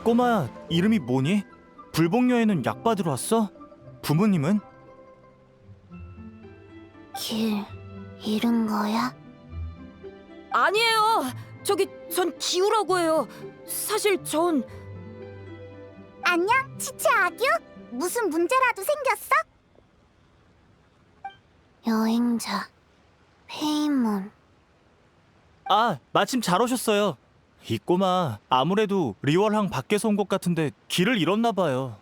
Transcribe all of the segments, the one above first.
꼬마야, 이름이 뭐니? 불복녀에는 약 받으러 왔어? 부모님은? 길 잃은 거야? 아니에요. 전 기우라고 해요. 사실 전 안녕, 치치 아규? 무슨 문제라도 생겼어? 여행자 페이몬. 아, 마침 잘 오셨어요. 이 꼬마 아무래도 리월항 밖에서 온 것 같은데 길을 잃었나 봐요.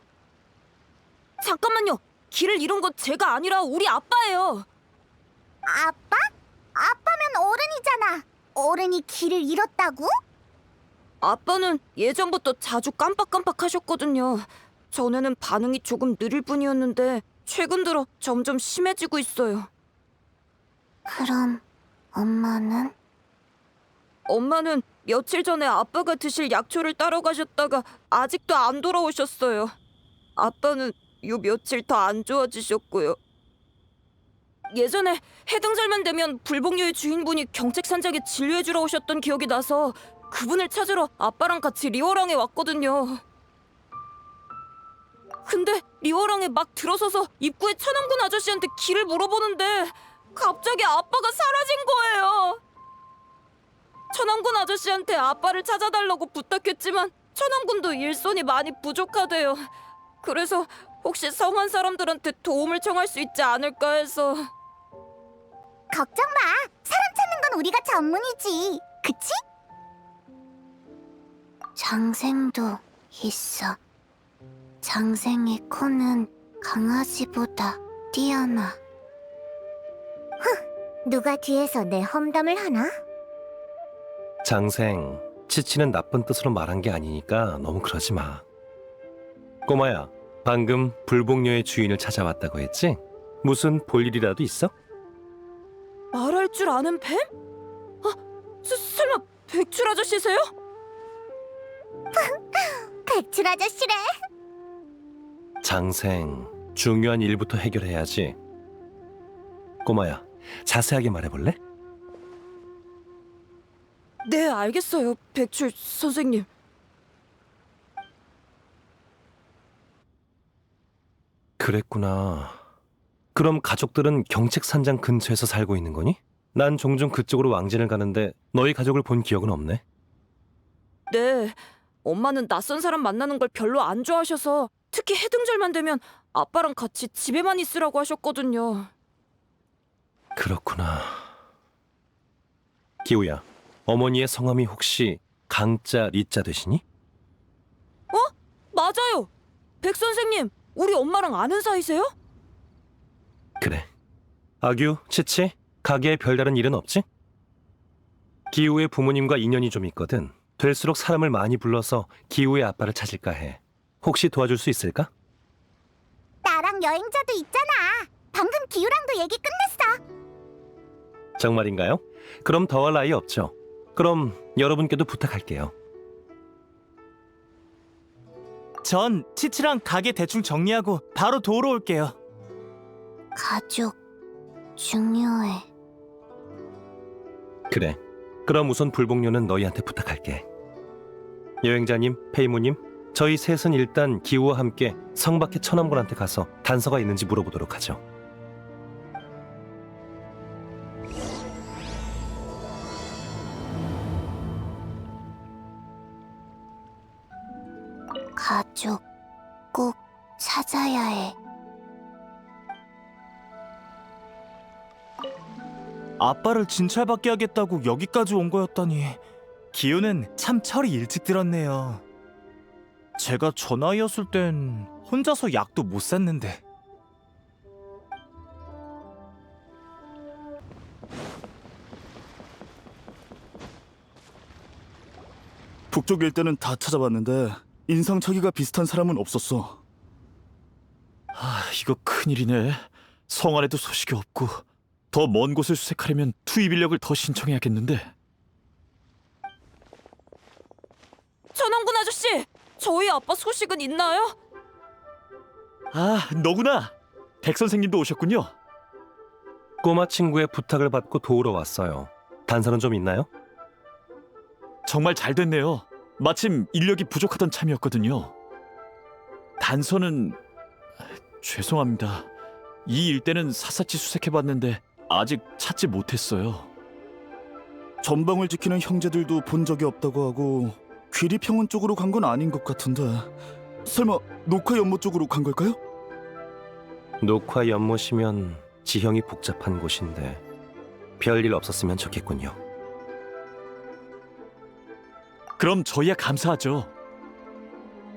잠깐만요. 길을 잃은 건 제가 아니라 우리 아빠예요. 아빠? 아빠면 어른이잖아. 어른이 길을 잃었다고? 아빠는 예전부터 자주 깜빡깜빡하셨거든요. 전에는 반응이 조금 느릴 뿐이었는데 최근 들어 점점 심해지고 있어요. 그럼 엄마는? 엄마는 며칠 전에 아빠가 드실 약초를 따러 가셨다가 아직도 안 돌아오셨어요. 아빠는 요 며칠 더 안 좋아지셨고요. 예전에 해등절만 되면 불복녀의 주인분이 경책산장에 진료해주러 오셨던 기억이 나서 그분을 찾으러 아빠랑 같이 리월항에 왔거든요. 근데 리월항에 막 들어서서 입구에 천왕군 아저씨한테 길을 물어보는데 갑자기 아빠가 사라진 거예요. 천왕군 아저씨한테 아빠를 찾아달라고 부탁했지만 천왕군도 일손이 많이 부족하대요. 그래서 혹시 성한 사람들한테 도움을 청할 수 있지 않을까 해서. 걱정 마. 사람 찾는 건 우리가 전문이지. 그치? 장생도 있어. 장생의 코는 강아지보다 뛰어나. 누가 뒤에서 내 험담을 하나? 장생, 치치는 나쁜 뜻으로 말한 게 아니니까 너무 그러지 마. 꼬마야, 방금 불복녀의 주인을 찾아왔다고 했지? 무슨 볼일이라도 있어? 말할 줄 아는 뱀? 설마 백출 아저씨세요? 백출 아저씨래. 장생, 중요한 일부터 해결해야지. 꼬마야, 자세하게 말해볼래? 네, 알겠어요, 백출 선생님. 그랬구나. 그럼 가족들은 경책산장 근처에서 살고 있는 거니? 난 종종 그쪽으로 왕진을 가는데 너희 가족을 본 기억은 없네. 네, 엄마는 낯선 사람 만나는 걸 별로 안 좋아하셔서 특히 해등절만 되면 아빠랑 같이 집에만 있으라고 하셨거든요. 그렇구나. 기우야, 어머니의 성함이 혹시 강자 리자 되시니? 맞아요. 백 선생님, 우리 엄마랑 아는 사이세요? 그래. 아규, 치치, 가게에 별다른 일은 없지? 기우의 부모님과 인연이 좀 있거든. 될수록 사람을 많이 불러서 기우의 아빠를 찾을까 해. 혹시 도와줄 수 있을까? 나랑 여행자도 있잖아. 방금 기우랑도 얘기 끝냈어. 정말인가요? 그럼 더할 나위 없죠. 그럼 여러분께도 부탁할게요. 전 치치랑 가게 대충 정리하고 바로 도우러 올게요. 가족 중요해. 그래. 그럼 우선 불복녀는 너희한테 부탁할게. 여행자님, 페이모님, 저희 셋은 일단 기우와 함께 성 밖의 천왕군한테 가서 단서가 있는지 물어보도록 하죠. 가족 꼭 찾아야 해. 아빠를 진찰받게 하겠다고 여기까지 온 거였다니. 기우는 참 철이 일찍 들었네요. 제가 저 나이였을 땐 혼자서 약도 못 샀는데. 북쪽 일대는 다 찾아봤는데 인상착의가 비슷한 사람은 없었어. 이거 큰일이네. 성 안에도 소식이 없고 더 먼 곳을 수색하려면 투입 인력을 더 신청해야겠는데. 천왕군 아저씨, 저희 아빠 소식은 있나요? 너구나. 백 선생님도 오셨군요. 꼬마 친구의 부탁을 받고 도우러 왔어요. 단서는 좀 있나요? 정말 잘 됐네요. 마침 인력이 부족하던 참이었거든요. 단서는 죄송합니다. 이 일대는 샅샅이 수색해봤는데 아직 찾지 못했어요. 전방을 지키는 형제들도 본 적이 없다고 하고 귀리평원 쪽으로 간 건 아닌 것 같은데 설마 녹화 연못 쪽으로 간 걸까요? 녹화 연못이면 지형이 복잡한 곳인데 별일 없었으면 좋겠군요. 그럼 저희야 감사하죠.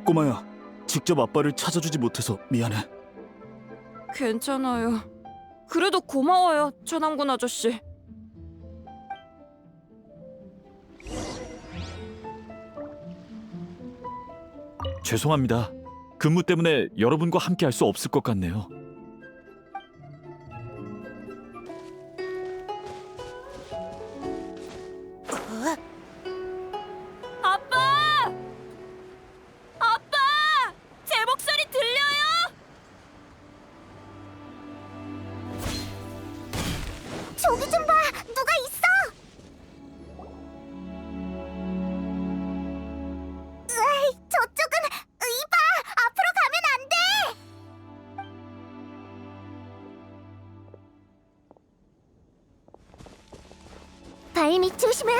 꼬마야, 직접 아빠를 찾아주지 못해서 미안해. 괜찮아요. 그래도 고마워요, 천왕군 아저씨. 죄송합니다. 근무 때문에 여러분과 함께 할 수 없을 것 같네요. 아빠! 아빠! 제 목소리 들려요? 저기 좀 봐! 누가 있어! 으이, 저쪽은 이봐! 앞으로 가면 안 돼! 발밑 조심해!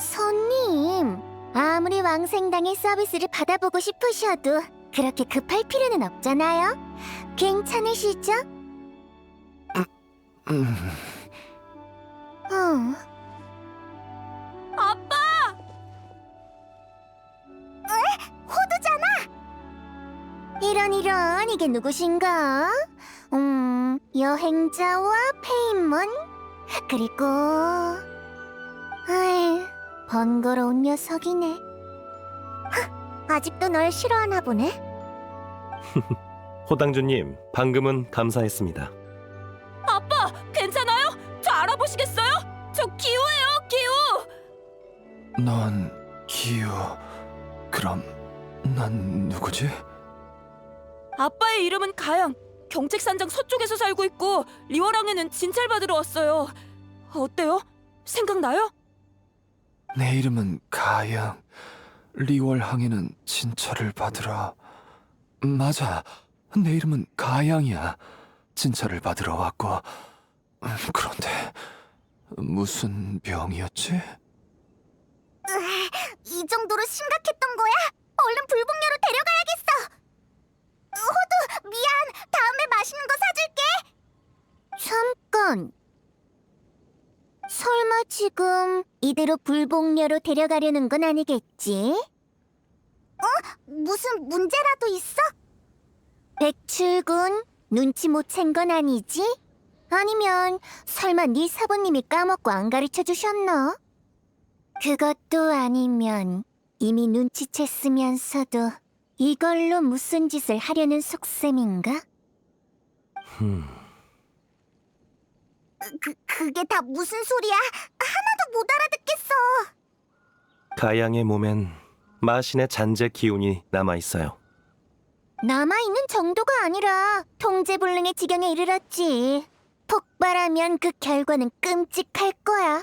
손님, 아무리 왕생당의 서비스를 받아보고 싶으셔도 그렇게 급할 필요는 없잖아요. 괜찮으시죠? 아빠! 호두잖아. 이런 이게 누구신가? 여행자와 페인먼 그리고 번거로운 녀석이네. 아직도 널 싫어하나 보네. 호당주님, 방금은 감사했습니다. 아빠, 괜찮아요? 저 알아보시겠어요? 저 기우예요, 기우! 넌 기우. 그럼 난 누구지? 아빠의 이름은 가양. 경책산장 서쪽에서 살고 있고 리워랑에는 진찰받으러 왔어요. 어때요? 생각나요? 내 이름은 가양. 리월항에는 진찰을 받으러. 맞아, 내 이름은 가양이야. 진찰을 받으러 왔고. 그런데 무슨 병이었지? 이 정도로 심각했던 거야? 얼른 불복녀로 데려가야겠어. 호두, 미안. 다음에 맛있는 거 사줄게. 잠깐. 설마 지금 이대로 불복녀로 데려가려는 건 아니겠지? 무슨 문제라도 있어? 백출군, 눈치 못 챈 건 아니지? 아니면 설마 네 사부님이 까먹고 안 가르쳐 주셨나? 그것도 아니면 이미 눈치챘으면서도 이걸로 무슨 짓을 하려는 속셈인가? 그게 다 무슨 소리야? 하나도 못 알아듣겠어. 가양의 몸엔 마신의 잔재 기운이 남아있어요. 남아있는 정도가 아니라 통제불능의 지경에 이르렀지. 폭발하면 그 결과는 끔찍할 거야.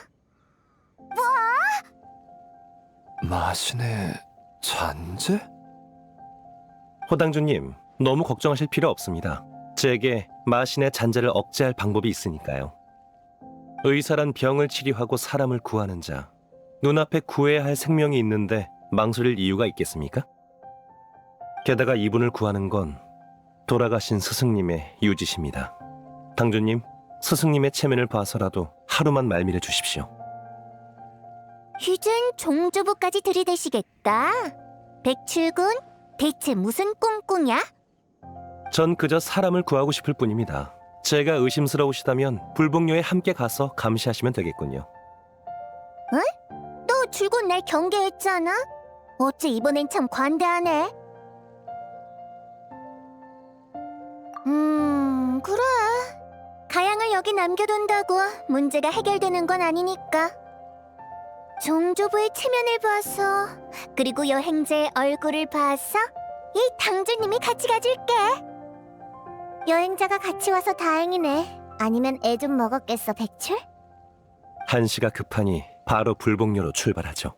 마신의 잔재? 호당주님, 너무 걱정하실 필요 없습니다. 제게 마신의 잔재를 억제할 방법이 있으니까요. 의사란 병을 치료하고 사람을 구하는 자. 눈앞에 구해야 할 생명이 있는데 망설일 이유가 있겠습니까? 게다가 이분을 구하는 건 돌아가신 스승님의 유지십니다. 당주님, 스승님의 체면을 봐서라도 하루만 말미를 주십시오. 이젠 종주부까지 들이대시겠다. 백출군, 대체 무슨 꿍꿍이야? 전 그저 사람을 구하고 싶을 뿐입니다. 제가 의심스러우시다면 불복녀에 함께 가서 감시하시면 되겠군요. 너 줄곧 날 경계했잖아. 어째 이번엔 참 관대하네. 그래. 가양을 여기 남겨둔다고 문제가 해결되는 건 아니니까. 종조부의 체면을 봐서, 그리고 여행자의 얼굴을 봐서 이 당주님이 같이 가줄게. 여행자가 같이 와서 다행이네. 아니면 애 좀 먹었겠어, 백출? 한시가 급하니 바로 불복료로 출발하죠.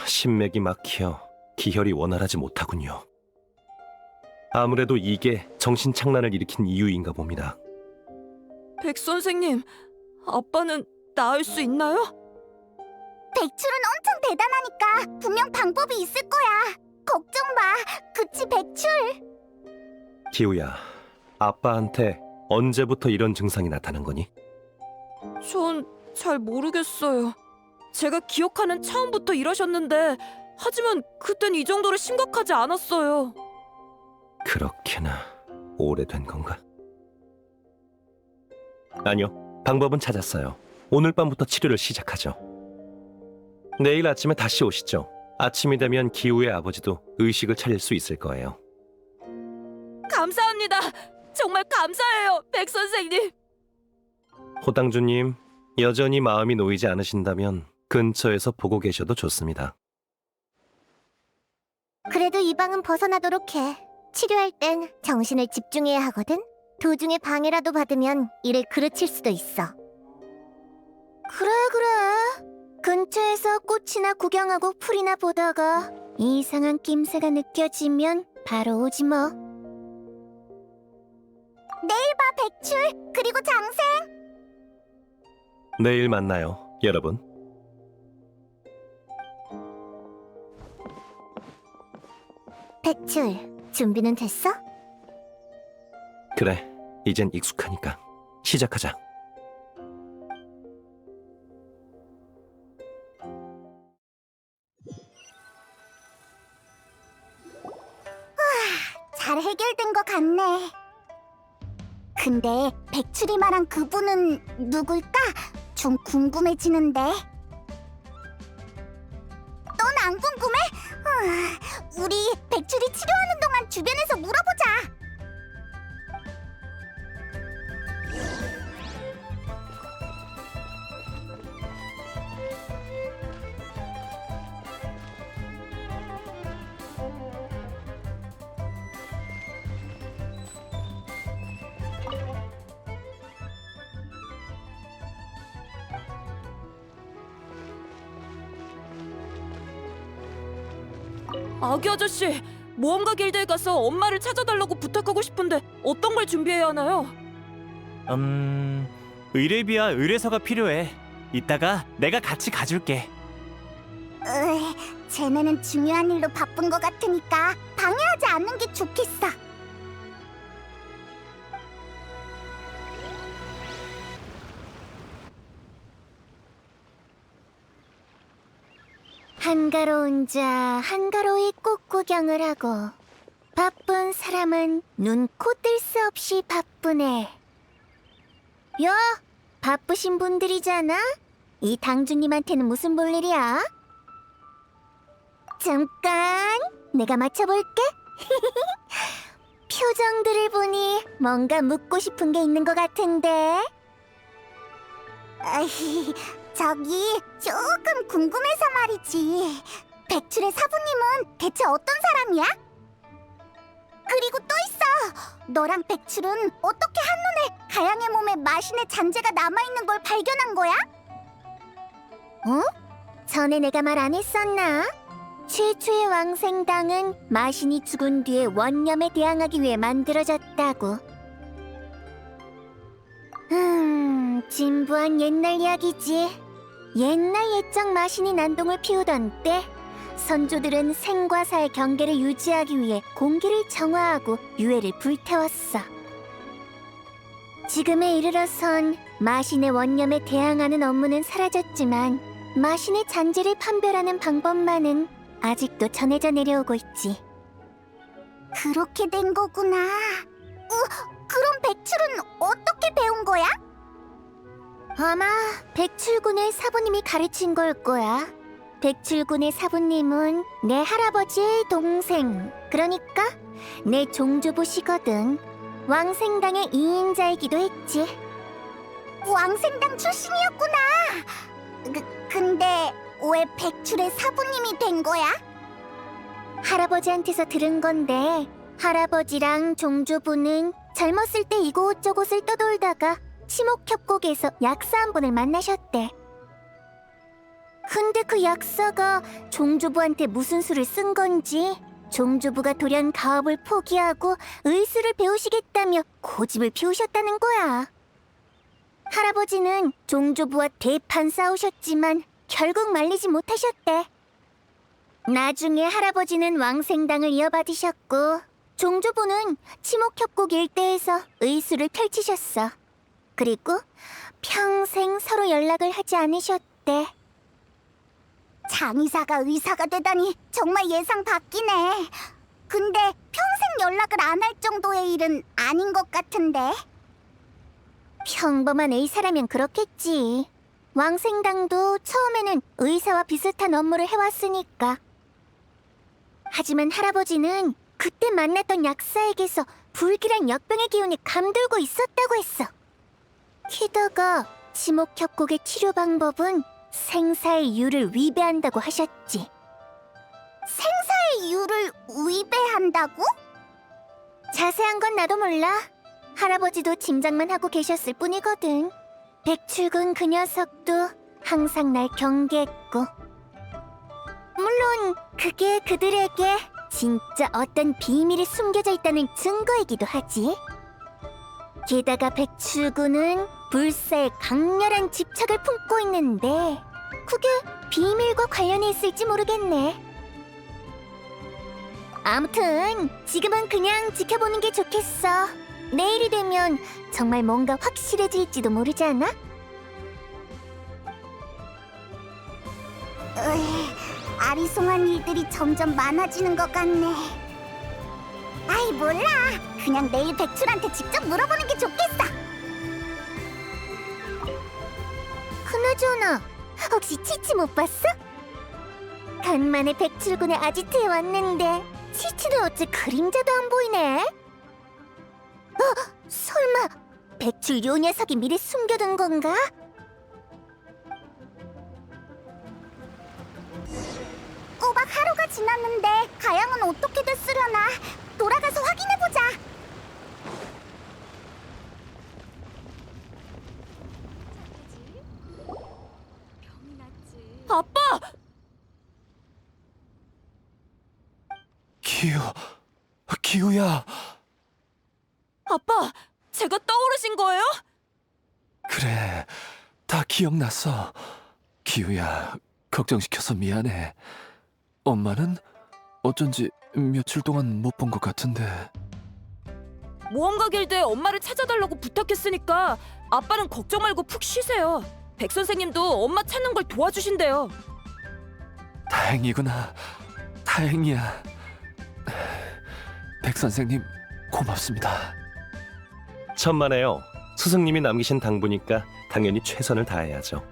신맥이 막혀 기혈이 원활하지 못하군요. 아무래도 이게 정신착란을 일으킨 이유인가 봅니다. 백 선생님, 아빠는 나을 수 있나요? 백출은 엄청 대단하니까 분명 방법이 있을 거야. 걱정 마. 그치, 백출? 기우야, 아빠한테 언제부터 이런 증상이 나타난 거니? 전 잘 모르겠어요. 제가 기억하는 처음부터 이러셨는데 하지만 그땐 이 정도로 심각하지 않았어요. 그렇게나 오래된 건가? 아니요, 방법은 찾았어요. 오늘 밤부터 치료를 시작하죠. 내일 아침에 다시 오시죠. 아침이 되면 기우의 아버지도 의식을 차릴 수 있을 거예요. 감사합니다. 정말 감사해요, 백 선생님. 호당주님, 여전히 마음이 놓이지 않으신다면 근처에서 보고 계셔도 좋습니다. 그래도 이 방은 벗어나도록 해. 치료할 땐 정신을 집중해야 하거든. 도중에 방해라도 받으면 일을 그르칠 수도 있어. 그래. 근처에서 꽃이나 구경하고 풀이나 보다가 이상한 낌새가 느껴지면 바로 오지 뭐. 내일 봐, 백출. 그리고 장생. 내일 만나요, 여러분. 백출, 준비는 됐어? 그래, 이젠 익숙하니까 시작하자. 잘 해결된 것 같네. 근데 백출이 말한 그분은 누굴까? 좀 궁금해지는데. 넌 안 궁금해? 우리 백출이 치료하는 동안 주변에서 물어보자. 아기 아저씨, 모험가 길드에 가서 엄마를 찾아달라고 부탁하고 싶은데 어떤 걸 준비해야 하나요? 의뢰비와 의뢰서가 필요해. 이따가 내가 같이 가줄게. 쟤네는 중요한 일로 바쁜 것 같으니까 방해하지 않는 게 좋겠어. 한가로운 자 한가로이 꽃 구경을 하고 바쁜 사람은 눈, 코 뜰 새 없이 바쁘네. 야, 바쁘신 분들이잖아? 이 당주님한테는 무슨 볼 일이야? 잠깐, 내가 맞춰볼게. 표정들을 보니 뭔가 묻고 싶은 게 있는 것 같은데. 저기 조금 궁금해서 말이지. 백출의 사부님은 대체 어떤 사람이야? 그리고 또 있어. 너랑 백출은 어떻게 한눈에 가양의 몸에 마신의 잔재가 남아있는 걸 발견한 거야? 전에 내가 말 안 했었나? 최초의 왕생당은 마신이 죽은 뒤에 원념에 대항하기 위해 만들어졌다고. 진부한 옛날 이야기지. 옛날 옛적 마신이 난동을 피우던 때 선조들은 생과 사의 경계를 유지하기 위해 공기를 정화하고 유해를 불태웠어. 지금에 이르러선 마신의 원념에 대항하는 업무는 사라졌지만 마신의 잔재를 판별하는 방법만은 아직도 전해져 내려오고 있지. 그렇게 된 거구나. 그럼 백출은 어떻게 배운 거야? 아마 백출군의 사부님이 가르친 걸 거야. 백출군의 사부님은 내 할아버지의 동생, 그러니까 내 종조부시거든. 왕생당의 2인자이기도 했지. 왕생당 출신이었구나. 근데 왜 백출의 사부님이 된 거야? 할아버지한테서 들은 건데 할아버지랑 종조부는 젊었을 때 이곳저곳을 떠돌다가 치목협곡에서 약사 한 분을 만나셨대. 근데 그 약사가 종조부한테 무슨 수를 쓴 건지 종조부가 돌연 가업을 포기하고 의술을 배우시겠다며 고집을 피우셨다는 거야. 할아버지는 종조부와 대판 싸우셨지만 결국 말리지 못하셨대. 나중에 할아버지는 왕생당을 이어받으셨고 종조부는 치목협곡 일대에서 의술을 펼치셨어. 그리고 평생 서로 연락을 하지 않으셨대. 장의사가 의사가 되다니 정말 예상 밖이네. 근데 평생 연락을 안 할 정도의 일은 아닌 것 같은데. 평범한 의사라면 그렇겠지. 왕생당도 처음에는 의사와 비슷한 업무를 해왔으니까. 하지만 할아버지는 그때 만났던 약사에게서 불길한 역병의 기운이 감돌고 있었다고 했어. 게다가 치목협곡의 치료 방법은 생사의 유를 위배한다고 하셨지. 생사의 유를 위배한다고? 자세한 건 나도 몰라. 할아버지도 짐작만 하고 계셨을 뿐이거든. 백출군 그 녀석도 항상 날 경계했고. 물론 그게 그들에게 진짜 어떤 비밀이 숨겨져 있다는 증거이기도 하지. 게다가 백출군은 불사에 강렬한 집착을 품고 있는데 그게 비밀과 관련이 있을지 모르겠네. 아무튼 지금은 그냥 지켜보는 게 좋겠어. 내일이 되면 정말 뭔가 확실해질지도 모르잖아? 아리송한 일들이 점점 많아지는 것 같네. 아이 몰라. 그냥 내일 백출한테 직접 물어보는 게 좋겠어. 그나저나 혹시 치치 못 봤어? 간만에 백출군의 아지트에 왔는데 치치는 어째 그림자도 안 보이네? 설마 백출 요 녀석이 미리 숨겨둔 건가? 꼬박 하루가 지났는데 가양은 어떻게 됐으려나? 돌아가서 확인해보자. 아빠! 기우야. 아빠! 제가 떠오르신 거예요? 그래, 다 기억났어. 기우야, 걱정시켜서 미안해. 엄마는 어쩐지 며칠 동안 못 본 것 같은데. 모험가 길드에 엄마를 찾아달라고 부탁했으니까 아빠는 걱정 말고 푹 쉬세요. 백 선생님도 엄마 찾는 걸 도와주신대요. 다행이구나. 다행이야. 백 선생님, 고맙습니다. 천만에요. 스승님이 남기신 당부니까 당연히 최선을 다해야죠.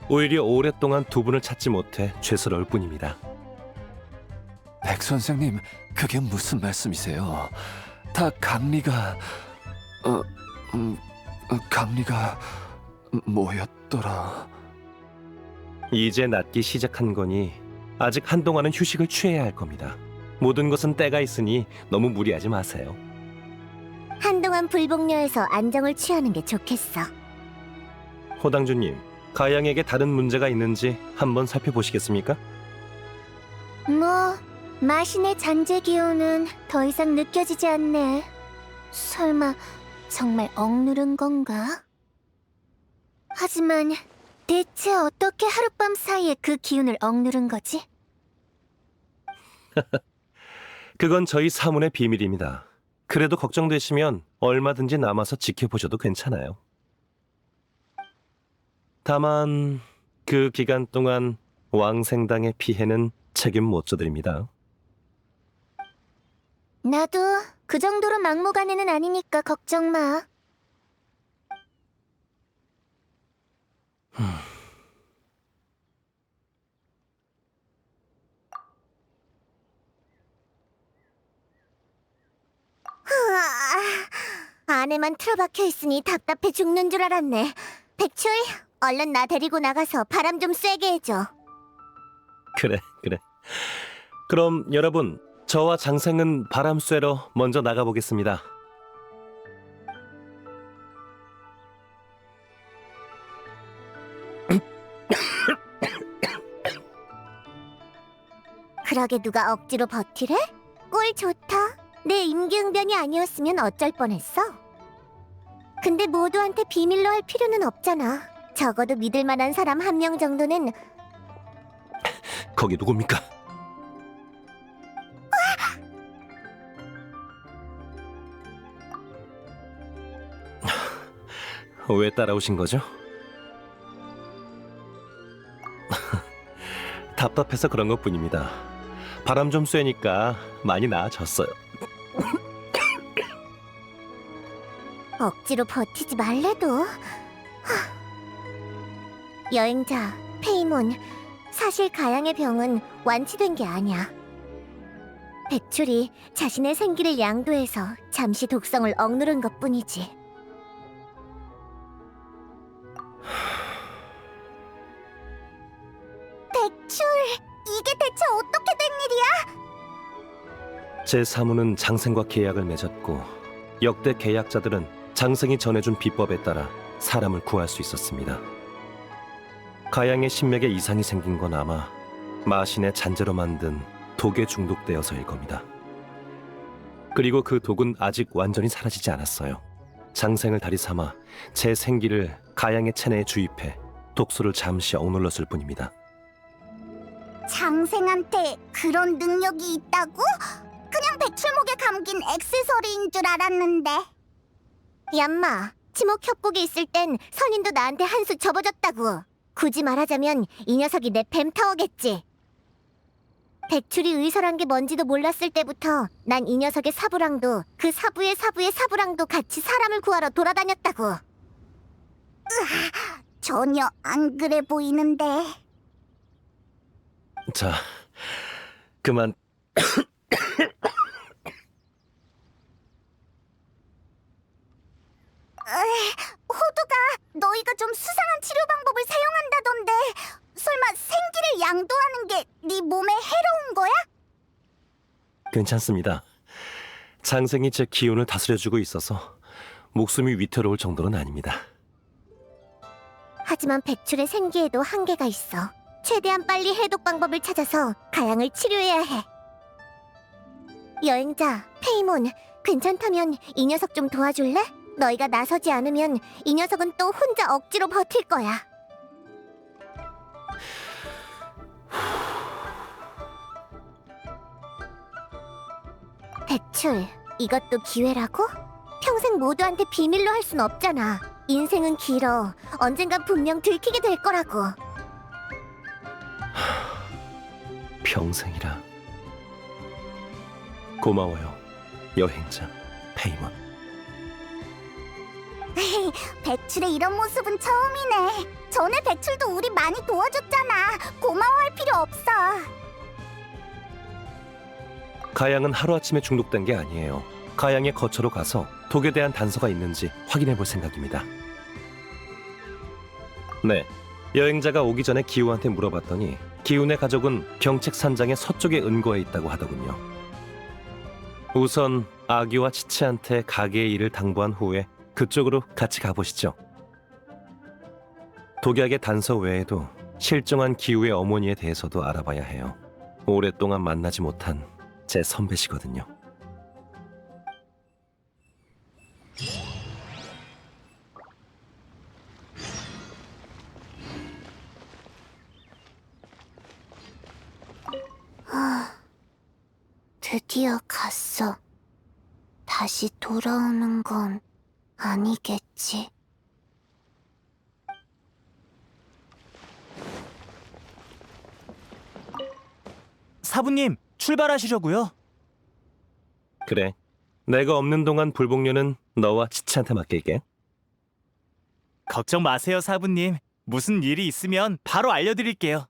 오히려 오랫동안 두 분을 찾지 못해 죄스러울 뿐입니다. 백 선생님, 그게 무슨 말씀이세요? 다 강리가... 강리가... 뭐였더라... 이제 낫기 시작한 거니 아직 한동안은 휴식을 취해야 할 겁니다. 모든 것은 때가 있으니 너무 무리하지 마세요. 한동안 불복녀에서 안정을 취하는 게 좋겠어. 호당주님, 가양에게 다른 문제가 있는지 한번 살펴보시겠습니까? 뭐 마신의 잔재 기운은 더 이상 느껴지지 않네. 설마 정말 억누른 건가? 하지만 대체 어떻게 하룻밤 사이에 그 기운을 억누른 거지? 그건 저희 사문의 비밀입니다. 그래도 걱정되시면 얼마든지 남아서 지켜보셔도 괜찮아요. 다만 그 기간 동안 왕생당의 피해는 책임 못 져드립니다. 나도 그 정도로 막무가내는 아니니까 걱정 마. 안에만 틀어박혀 있으니 답답해 죽는 줄 알았네. 백출, 얼른 나 데리고 나가서 바람 좀 쐬게 해줘. 그래, 그래. 그럼 여러분, 저와 장생은 바람 쐬러 먼저 나가보겠습니다. 그러게 누가 억지로 버티래? 꼴 좋다. 내 임기응변이 아니었으면 어쩔 뻔했어. 근데 모두한테 비밀로 할 필요는 없잖아. 적어도 믿을 만한 사람 한 명 정도는. 거기 누굽니까? 왜 따라오신 거죠? 답답해서 그런 것뿐입니다. 바람 좀 쐬니까 많이 나아졌어요. 억지로 버티지 말래도. 여행자, 페이몬, 사실 가양의 병은 완치된 게 아니야. 백출이 자신의 생기를 양도해서 잠시 독성을 억누른 것뿐이지. 백출, 이게 대체 어떻게 된 일이야? 제 사무는 장생과 계약을 맺었고 역대 계약자들은 장생이 전해준 비법에 따라 사람을 구할 수 있었습니다. 가양의 신맥에 이상이 생긴 건 아마 마신의 잔재로 만든 독에 중독되어서일 겁니다. 그리고 그 독은 아직 완전히 사라지지 않았어요. 장생을 다리 삼아 제 생기를 가양의 체내에 주입해 독소를 잠시 억눌렀을 뿐입니다. 장생한테 그런 능력이 있다고? 그냥 백출목에 감긴 액세서리인 줄 알았는데. 얌마, 치목 협곡에 있을 땐 선인도 나한테 한 수 접어줬다고. 굳이 말하자면 이 녀석이 내 뱀타워겠지. 백출이 의설한 게 뭔지도 몰랐을 때부터 난 이 녀석의 사부랑도 그 사부의 사부의 사부랑도 같이 사람을 구하러 돌아다녔다고. 전혀 안 그래 보이는데. 자, 그만. 호두가 너희가 좀 수상한 치료 방법을 사용한다던데 설마 생기를 양도하는 게 네 몸에 해로운 거야? 괜찮습니다. 장생이 제 기운을 다스려주고 있어서 목숨이 위태로울 정도는 아닙니다. 하지만 백출의 생기에도 한계가 있어. 최대한 빨리 해독 방법을 찾아서 가양을 치료해야 해. 여행자, 페이몬, 괜찮다면 이 녀석 좀 도와줄래? 너희가 나서지 않으면 이 녀석은 또 혼자 억지로 버틸 거야. 백출, 이것도 기회라고? 평생 모두한테 비밀로 할 순 없잖아. 인생은 길어. 언젠간 분명 들키게 될 거라고. 평생이라. 고마워요, 여행자 페이몬. 백출의 이런 모습은 처음이네. 전에 백출도 우리 많이 도와줬잖아. 고마워할 필요 없어. 가양은 하루아침에 중독된 게 아니에요. 가양의 거처로 가서 독에 대한 단서가 있는지 확인해 볼 생각입니다. 네, 여행자가 오기 전에 기우한테 물어봤더니 기우네 가족은 경책 산장의 서쪽에 은거해 있다고 하더군요. 우선 아기와 치치한테 가게의 일을 당부한 후에 그쪽으로 같이 가보시죠. 독약의 단서 외에도 실종한 기우의 어머니에 대해서도 알아봐야 해요. 오랫동안 만나지 못한 제 선배시거든요. 드디어 갔어. 다시 돌아오는 건 아니겠지. 사부님, 출발하시려고요? 그래, 내가 없는 동안 불복료는 너와 치치한테 맡길게. 걱정 마세요, 사부님. 무슨 일이 있으면 바로 알려드릴게요.